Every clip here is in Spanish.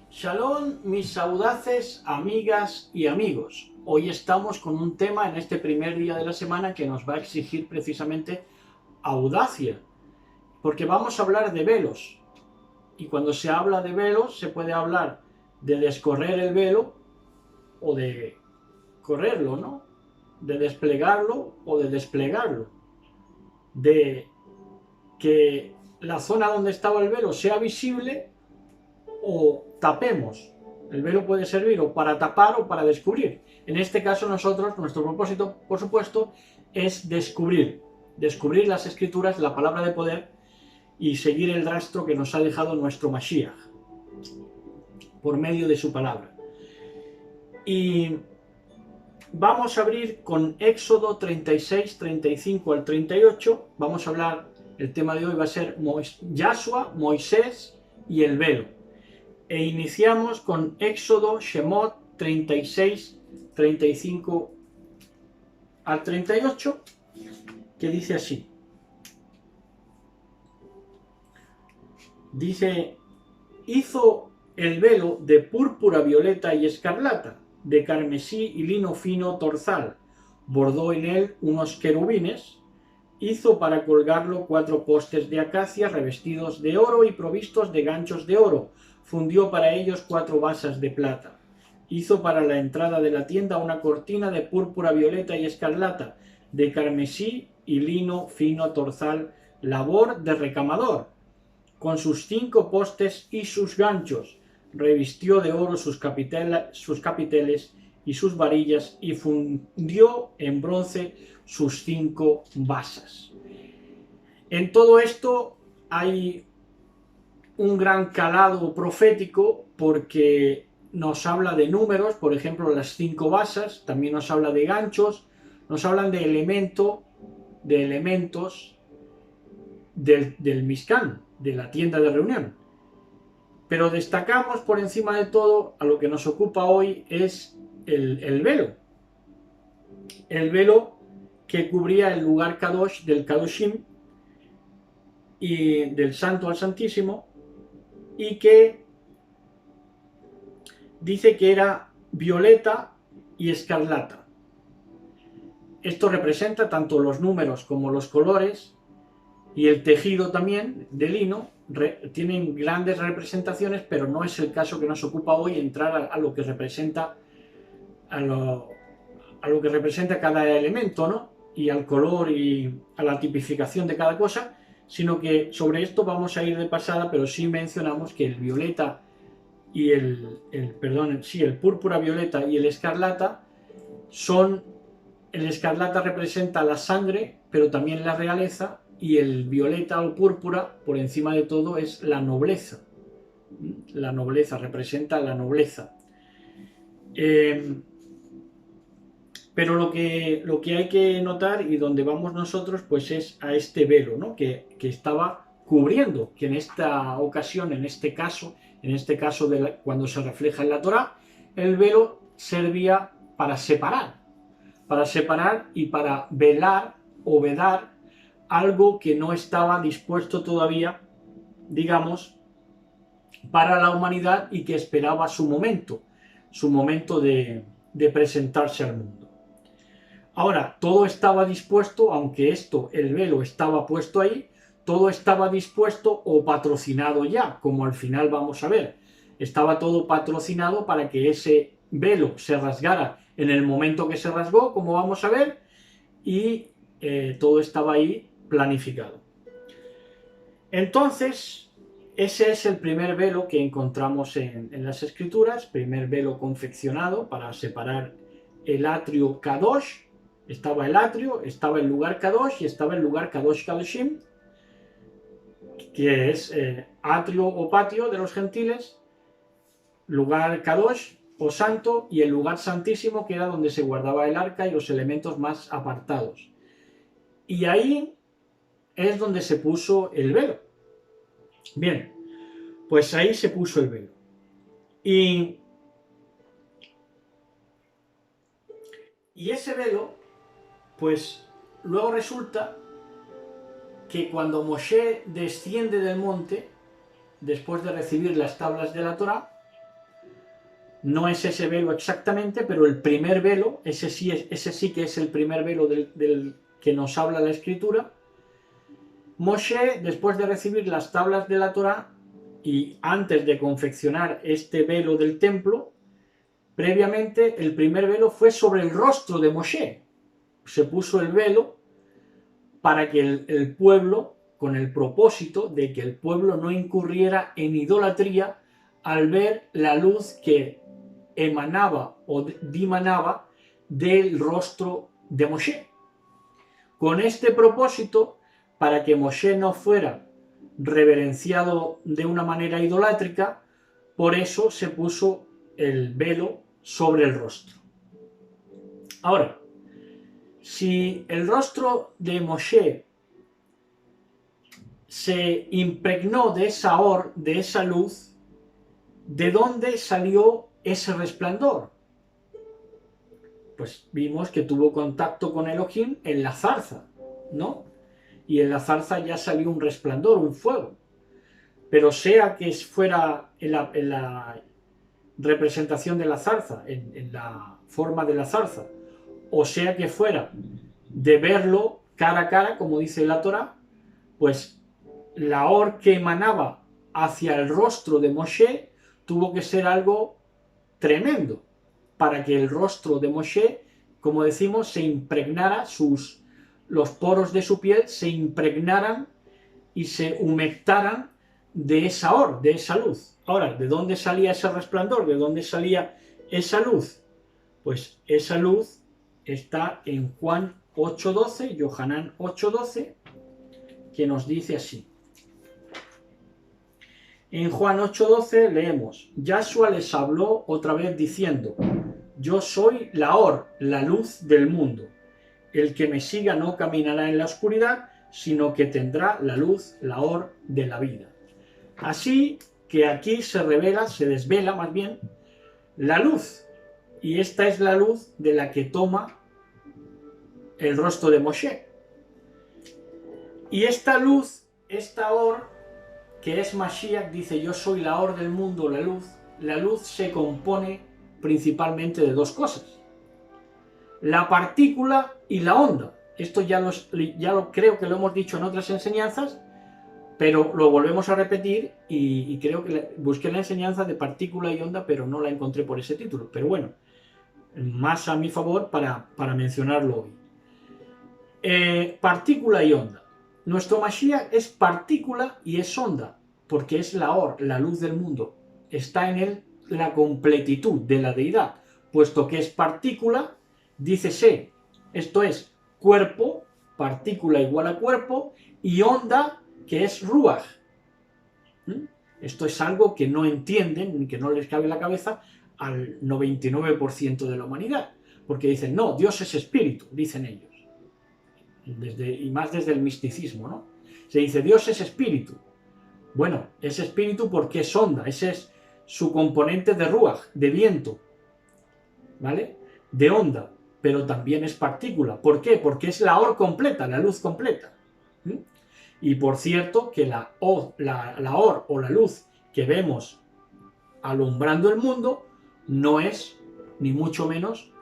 Shalom, mis audaces amigas y amigos. Hoy estamos con un tema en este primer día de la semana que nos va a exigir precisamente audacia, porque vamos a hablar de velos. Y cuando se habla de velos, se puede hablar de descorrer el velo o de correrlo, ¿no? De desplegarlo o de desplegarlo. De que la zona donde estaba el velo sea visible o tapemos. El velo puede servir o para tapar o para descubrir. En este caso nosotros, nuestro propósito, por supuesto, es descubrir. Descubrir las escrituras, la palabra de poder y seguir el rastro que nos ha dejado nuestro Mashiach por medio de su palabra. Y vamos a abrir con Éxodo 36, 35 al 38. Vamos a hablar, el tema de hoy va a ser Yahshua, Moisés y el velo. E iniciamos con Éxodo, Shemot 36, 35 al 38, que dice así. Dice, hizo el velo de púrpura, violeta y escarlata, de carmesí y lino fino torzal, bordó en él unos querubines, hizo para colgarlo 4 postes de acacia revestidos de oro y provistos de ganchos de oro, fundió para ellos 4 basas de plata. Hizo para la entrada de la tienda una cortina de púrpura, violeta y escarlata, de carmesí y lino fino torzal, labor de recamador, con sus 5 postes y sus ganchos. Revistió de oro sus capiteles y sus varillas y fundió en bronce sus 5 basas. En todo esto hay un gran calado profético porque nos habla de números, por ejemplo las 5 basas, también nos habla de ganchos, nos hablan de elementos del Mishkan, de la tienda de reunión. Pero destacamos por encima de todo, a lo que nos ocupa hoy es el velo. El velo que cubría el lugar Kadosh del Kadoshim y del Santo al Santísimo, y que dice que era violeta y escarlata. Esto representa tanto los números como los colores y el tejido también de lino. Tienen grandes representaciones, pero no es el caso que nos ocupa hoy entrar a lo que representa a lo que representa cada elemento, ¿no? Y al color y a la tipificación de cada cosa, sino que sobre esto vamos a ir de pasada, pero sí mencionamos que el violeta y el púrpura, violeta y el escarlata el escarlata representa la sangre, pero también la realeza, y el violeta o púrpura, por encima de todo, es la nobleza. La nobleza, representa la nobleza. Pero lo que hay que notar y donde vamos nosotros, pues es a este velo, ¿no? que estaba cubriendo, que en esta ocasión, en este caso cuando se refleja en la Torá, el velo servía para separar y para velar o vedar algo que no estaba dispuesto todavía, digamos, para la humanidad y que esperaba su momento de presentarse al mundo. Ahora, todo estaba dispuesto, aunque el velo estaba puesto ahí, todo estaba dispuesto o patrocinado ya, como al final vamos a ver. Estaba todo patrocinado para que ese velo se rasgara en el momento que se rasgó, como vamos a ver, y todo estaba ahí planificado. Entonces, ese es el primer velo que encontramos en las Escrituras, primer velo confeccionado para separar el atrio Kadosh. Estaba el atrio, estaba el lugar Kadosh y estaba el lugar Kadosh Kadoshim, que es atrio o patio de los gentiles, lugar Kadosh o santo, y el lugar santísimo, que era donde se guardaba el arca y los elementos más apartados. Y ahí es donde se puso el velo. Bien, pues ahí se puso el velo. Y ese velo, pues luego resulta que cuando Moshe desciende del monte, después de recibir las tablas de la Torá, No es ese velo exactamente, pero el primer velo, ese sí que es el primer velo del que nos habla la Escritura. Moshe, después de recibir las tablas de la Torá y antes de confeccionar este velo del templo, previamente el primer velo fue sobre el rostro de Moshe. Se puso el velo para que el pueblo, con el propósito de que el pueblo no incurriera en idolatría al ver la luz que emanaba o dimanaba del rostro de Moshe. Con este propósito, para que Moshe no fuera reverenciado de una manera idolátrica, por eso se puso el velo sobre el rostro. Ahora, si el rostro de Moshe se impregnó de esa de esa luz, ¿de dónde salió ese resplandor? Pues vimos que tuvo contacto con Elohim en la zarza, ¿no? Y en la zarza ya salió un resplandor, un fuego. Pero sea que fuera en la representación de la zarza, en la forma de la zarza, o sea que fuera de verlo cara a cara, como dice la Torá, pues la or que emanaba hacia el rostro de Moshe tuvo que ser algo tremendo para que el rostro de Moshe, como decimos, se impregnara, los poros de su piel se impregnaran y se humectaran de esa or, de esa luz. Ahora, ¿de dónde salía ese resplandor? ¿De dónde salía esa luz? Pues esa luz está en Juan 8:12, Yohanan 8:12, que nos dice así. En Juan 8:12 leemos: Yahshua les habló otra vez diciendo: yo soy la or, la luz del mundo. El que me siga no caminará en la oscuridad, sino que tendrá la luz, la or de la vida. Así que aquí se desvela más bien, la luz. Y esta es la luz de la que toma el rostro de Moshe. Y esta luz, esta or, que es Mashiach, dice: yo soy la or del mundo, la luz. La luz se compone principalmente de dos cosas: la partícula y la onda. Esto ya lo creo que lo hemos dicho en otras enseñanzas, pero lo volvemos a repetir y creo que busqué la enseñanza de partícula y onda, pero no la encontré por ese título. Pero bueno, más a mi favor para mencionarlo hoy. Partícula y onda. Nuestro Mashiach es partícula y es onda, porque es la or, la luz del mundo. Está en él la completitud de la deidad, puesto que es partícula, dícese, esto es cuerpo, partícula igual a cuerpo, y onda, que es ruach. Esto es algo que no entienden, ni que no les cabe en la cabeza al 99% de la humanidad, porque dicen: no, Dios es espíritu, dicen ellos. Y más desde el misticismo, ¿no? Se dice: Dios es espíritu. Bueno, es espíritu porque es onda, ese es su componente de ruach, de viento, ¿vale? De onda, pero también es partícula. ¿Por qué? Porque es la or completa, la luz completa. Y por cierto que la or o la luz que vemos alumbrando el mundo no es, ni mucho menos,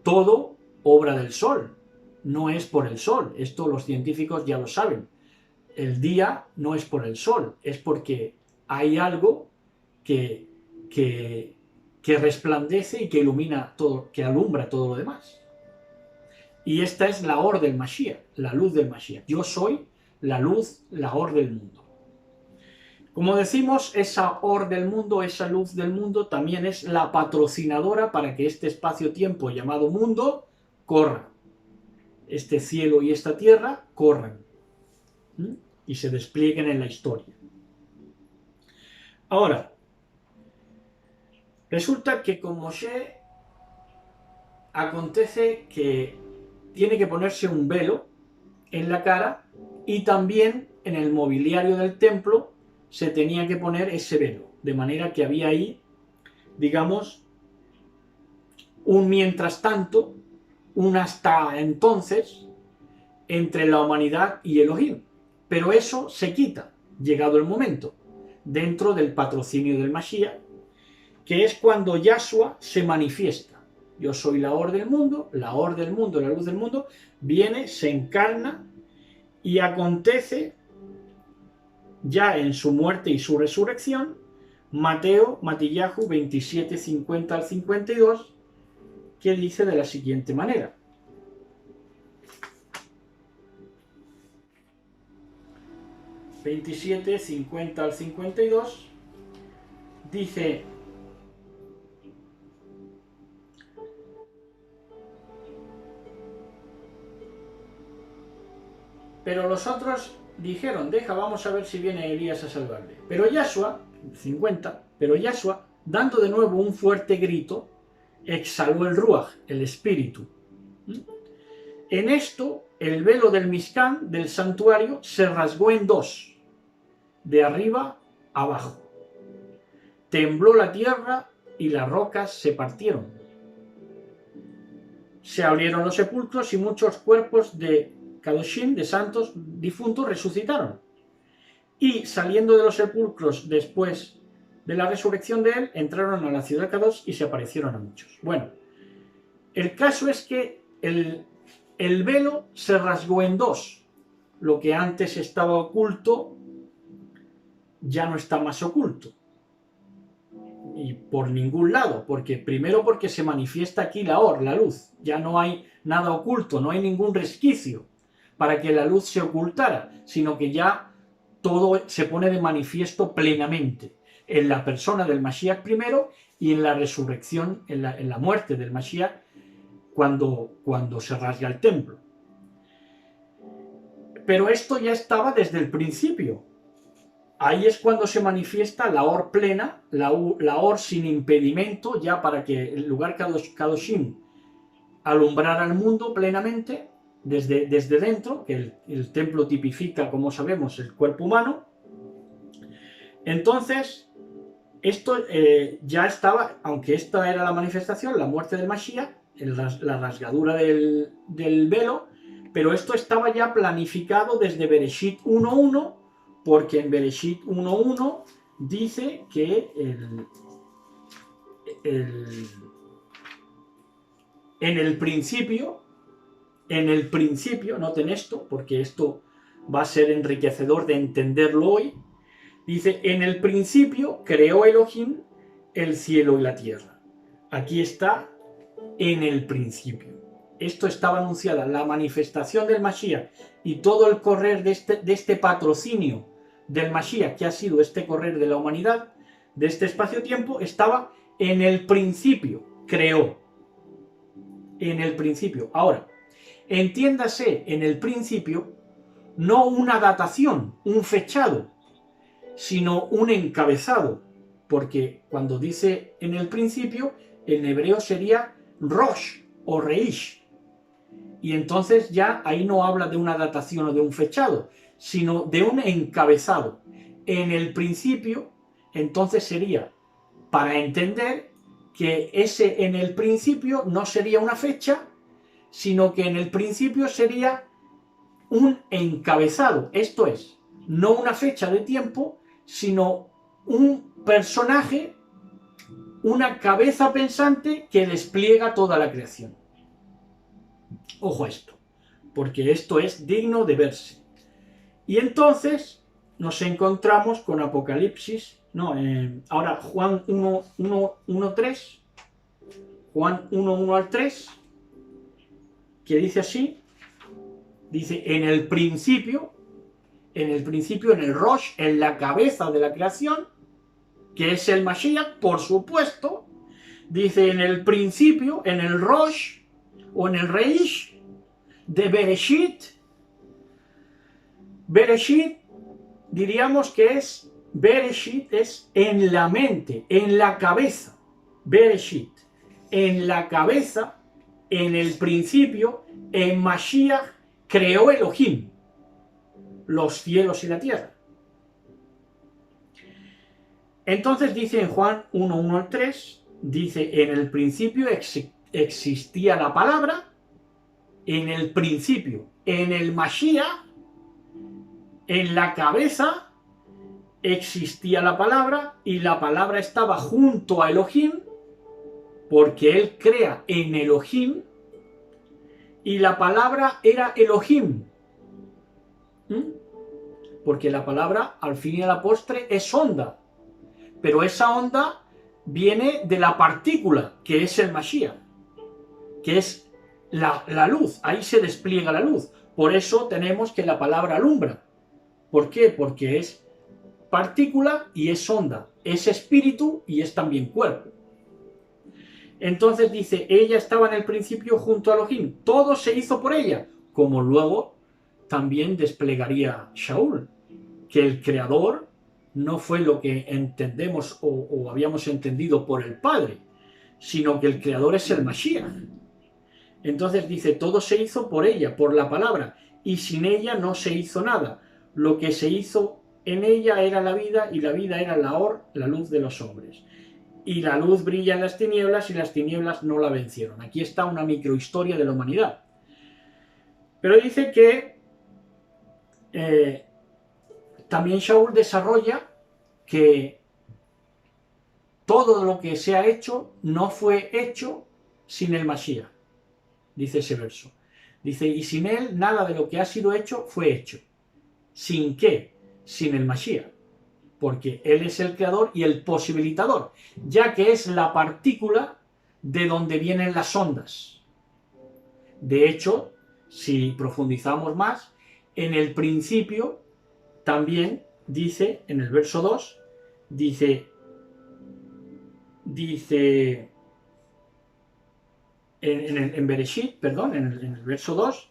todo obra del sol. No es por el sol. Esto los científicos ya lo saben. El día no es por el sol, es porque hay algo que resplandece y que ilumina todo, que alumbra todo lo demás. Y esta es la or del Mashiach, la luz del Mashiach. Yo soy la luz, la or del mundo. Como decimos, esa or del mundo, esa luz del mundo, también es la patrocinadora para que este espacio-tiempo llamado mundo corra. Este cielo y esta tierra corran y se desplieguen en la historia. Ahora, resulta que con Moshe acontece que tiene que ponerse un velo en la cara y también en el mobiliario del templo se tenía que poner ese velo, de manera que había ahí, digamos, un mientras tanto, un hasta entonces entre la humanidad y Elohim. Pero eso se quita, llegado el momento, dentro del patrocinio del Mashiach, que es cuando Yahshua se manifiesta. Yo soy la Or del mundo, la luz del mundo, viene, se encarna y acontece ya en su muerte y su resurrección. Matillahu 27, 50 al 52, que dice de la siguiente manera. ...27, 50 al 52... dice: pero los otros dijeron: deja, vamos a ver si viene Elías a salvarle. Pero Yahshua, 50, pero Yahshua, dando de nuevo un fuerte grito, exhaló el Ruach, el espíritu. En esto, el velo del Mishkan, del santuario, se rasgó en dos, de arriba a abajo. Tembló la tierra y las rocas se partieron. Se abrieron los sepulcros y muchos cuerpos de Kadoshim, de santos difuntos, resucitaron. Y saliendo de los sepulcros después de la resurrección de él, entraron a la ciudad de Kadosh y se aparecieron a muchos. Bueno, el caso es que el velo se rasgó en dos. Lo que antes estaba oculto ya no está más oculto. Y por ningún lado, porque primero porque se manifiesta aquí la Or, la luz. Ya no hay nada oculto, no hay ningún resquicio para que la luz se ocultara, sino que ya todo se pone de manifiesto plenamente en la persona del Mashiach primero y en la resurrección, en la muerte del Mashiach, cuando se rasga el templo. Pero esto ya estaba desde el principio. Ahí es cuando se manifiesta la Or plena, la Or sin impedimento, ya para que el lugar Kadoshim alumbrara al mundo plenamente, desde dentro, que el templo tipifica, como sabemos, el cuerpo humano. Entonces, esto ya estaba, aunque esta era la manifestación, la muerte del Mashiach, la rasgadura del velo, pero esto estaba ya planificado desde Bereshit 1.1, porque en Bereshit 1.1 dice que en el principio, noten esto, porque esto va a ser enriquecedor de entenderlo hoy, dice: en el principio creó Elohim el cielo y la tierra. Aquí está, en el principio. Esto estaba anunciada, la manifestación del Mashiach y todo el correr de este patrocinio del Mashiach, que ha sido este correr de la humanidad, de este espacio-tiempo, estaba en el principio, creó. En el principio. Ahora, entiéndase en el principio no una datación, un fechado, sino un encabezado, porque cuando dice en el principio, en hebreo sería Rosh o Reish, y entonces ya ahí no habla de una datación o de un fechado, sino de un encabezado. En el principio, entonces sería para entender que ese en el principio no sería una fecha, sino que en el principio sería un encabezado, esto es, no una fecha de tiempo, sino un personaje, una cabeza pensante que despliega toda la creación. Ojo a esto, porque esto es digno de verse. Y entonces nos encontramos con Apocalipsis, ahora Juan 1.3, Juan 1.1 al 3, que dice así, dice: en el principio, en el Rosh, en la cabeza de la creación, que es el Mashiach, por supuesto, dice: en el principio, en el Rosh, o en el Reish, de Bereshit. Bereshit, diríamos que es, Bereshit es en la mente, en la cabeza. Bereshit, en la cabeza, en el principio, en Mashiach creó Elohim los cielos y la tierra. Entonces dice en Juan 1.1 al 3, dice: en el principio existía la palabra, en el principio, en el Mashiach, en la cabeza, existía la palabra y la palabra estaba junto a Elohim, porque él crea en Elohim, y la palabra era Elohim. Porque la palabra, al fin y a la postre, es onda. Pero esa onda viene de la partícula, que es el Mashiach, que es la luz. Ahí se despliega la luz. Por eso tenemos que la palabra alumbra. ¿Por qué? Porque es partícula y es onda. Es espíritu y es también cuerpo. Entonces dice, ella estaba en el principio junto a Elohim. Todo se hizo por ella, como luego también desplegaría Shaul, que el creador no fue lo que entendemos o habíamos entendido por el Padre, sino que el creador es el Mashiach. Entonces dice, todo se hizo por ella, por la palabra, y sin ella no se hizo nada. Lo que se hizo en ella era la vida, y la vida era la luz de los hombres. Y la luz brilla en las tinieblas, y las tinieblas no la vencieron. Aquí está una microhistoria de la humanidad. Pero dice que también Shaul desarrolla que todo lo que se ha hecho no fue hecho sin el Mashiach, dice ese verso. Dice, y sin él nada de lo que ha sido hecho fue hecho. ¿Sin qué? Sin el Mashiach. Porque él es el creador y el posibilitador, ya que es la partícula de donde vienen las ondas. De hecho, si profundizamos más, en el principio también dice, en el verso 2, dice en Bereshit, perdón, en el verso 2,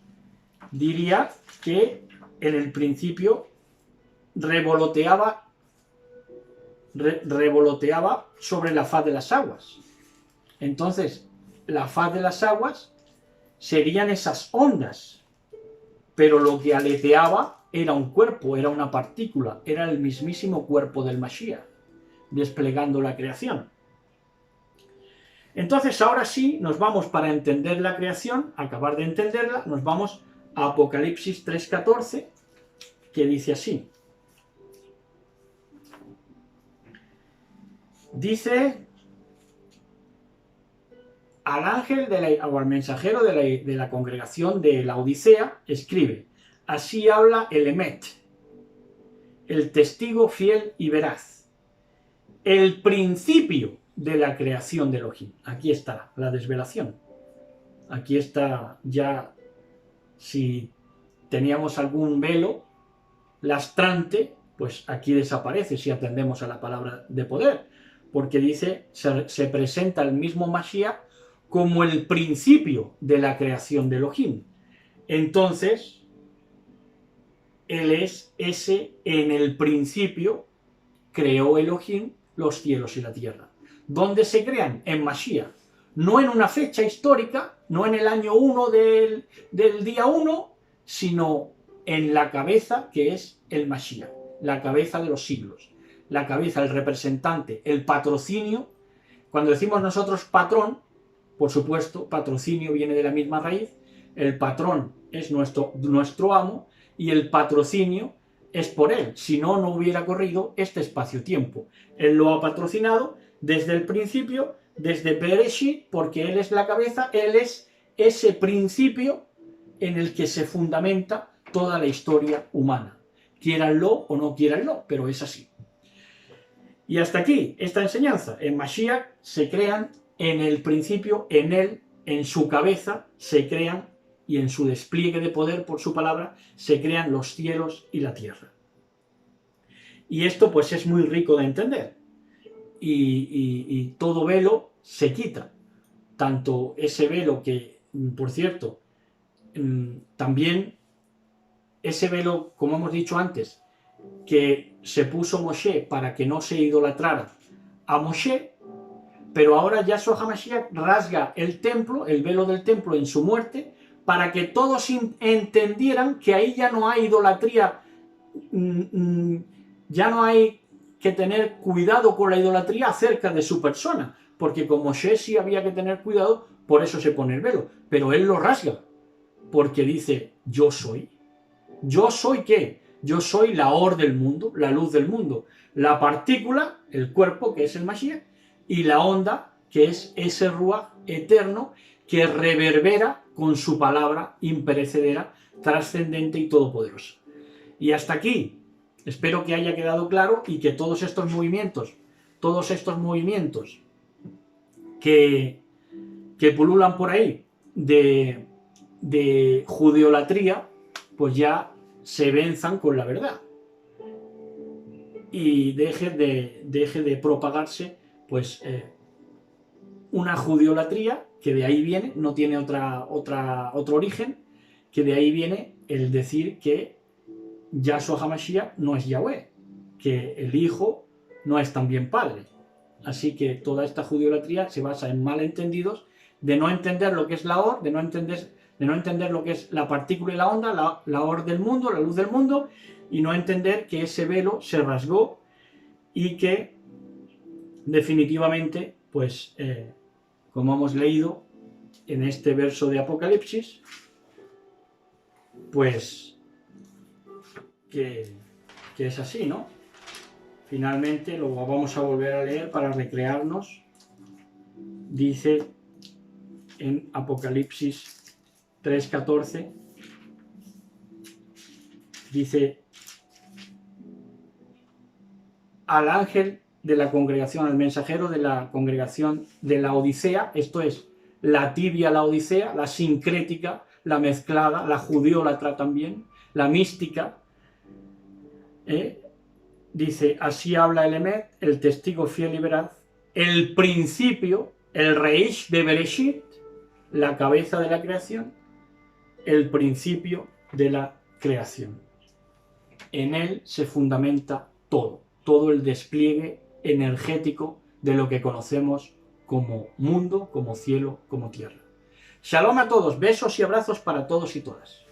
diría que en el principio revoloteaba sobre la faz de las aguas. Entonces, la faz de las aguas serían esas ondas, pero lo que aleteaba era un cuerpo, era una partícula, era el mismísimo cuerpo del Mashiach, desplegando la creación. Entonces, ahora sí, nos vamos para entender la creación, acabar de entenderla, nos vamos a Apocalipsis 3:14, que dice así. Dice, al ángel o al mensajero de la congregación de la Odisea, escribe, así habla el Emet, el testigo fiel y veraz, el principio de la creación de Elohim. Aquí está la desvelación. Aquí está ya, si teníamos algún velo lastrante, pues aquí desaparece si atendemos a la palabra de poder, porque dice, se presenta el mismo Mashiach como el principio de la creación de Elohim. Entonces, él es ese, en el principio creó Elohim los cielos y la tierra. ¿Dónde se crean? En Mashiach. No en una fecha histórica, no en el año 1 del día 1, sino en la cabeza que es el Mashiach, la cabeza de los siglos. La cabeza, el representante, el patrocinio. Cuando decimos nosotros patrón, por supuesto, patrocinio viene de la misma raíz. El patrón es nuestro amo y el patrocinio es por él. Si no, no hubiera corrido este espacio-tiempo. Él lo ha patrocinado desde el principio, desde Bereshit, porque él es la cabeza, él es ese principio en el que se fundamenta toda la historia humana. Quieranlo o no quieranlo, pero es así. Y hasta aquí esta enseñanza. En Mashiach se crean en el principio, en él, en su cabeza, se crean, y en su despliegue de poder por su palabra, se crean los cielos y la tierra. Y esto pues es muy rico de entender. Y todo velo se quita. Tanto ese velo que, por cierto, también ese velo, como hemos dicho antes, que se puso Moshe para que no se idolatrara a Moshe, pero ahora Yahshua HaMashiach rasga el templo, el velo del templo en su muerte, para que todos entendieran que ahí ya no hay idolatría, ya no hay que tener cuidado con la idolatría acerca de su persona, porque con Moshe sí había que tener cuidado, por eso se pone el velo, pero él lo rasga, porque dice, yo soy. ¿Yo soy qué? Yo soy la or del mundo, la luz del mundo. La partícula, el cuerpo, que es el Mashiach, y la onda, que es ese Ruach eterno que reverbera con su palabra imperecedera, trascendente y todopoderosa. Y hasta aquí, espero que haya quedado claro y que todos estos movimientos que pululan por ahí de judeolatría, pues ya se venzan con la verdad y deje de propagarse pues una judeolatría que de ahí viene, no tiene otro origen, que de ahí viene el decir que Yahshua HaMashiach no es Yahweh, que el Hijo no es también Padre. Así que toda esta judeolatría se basa en malentendidos, de no entender lo que es la or, de no entender lo que es la partícula y la onda, la or del mundo, la luz del mundo, y no entender que ese velo se rasgó y que definitivamente, pues, como hemos leído en este verso de Apocalipsis, pues, que es así, ¿no? Finalmente lo vamos a volver a leer para recrearnos. Dice en Apocalipsis 3:14, dice: al ángel de la congregación, al mensajero de la congregación de la Odisea, esto es, la tibia la Odisea, la sincrética, la mezclada, la judeólatra también, la mística, dice: así habla el Emet, el testigo fiel y veraz, el principio, el Reish de Bereshit, la cabeza de la creación, el principio de la creación. En él se fundamenta todo el despliegue energético de lo que conocemos como mundo, como cielo, como tierra. Shalom a todos, besos y abrazos para todos y todas.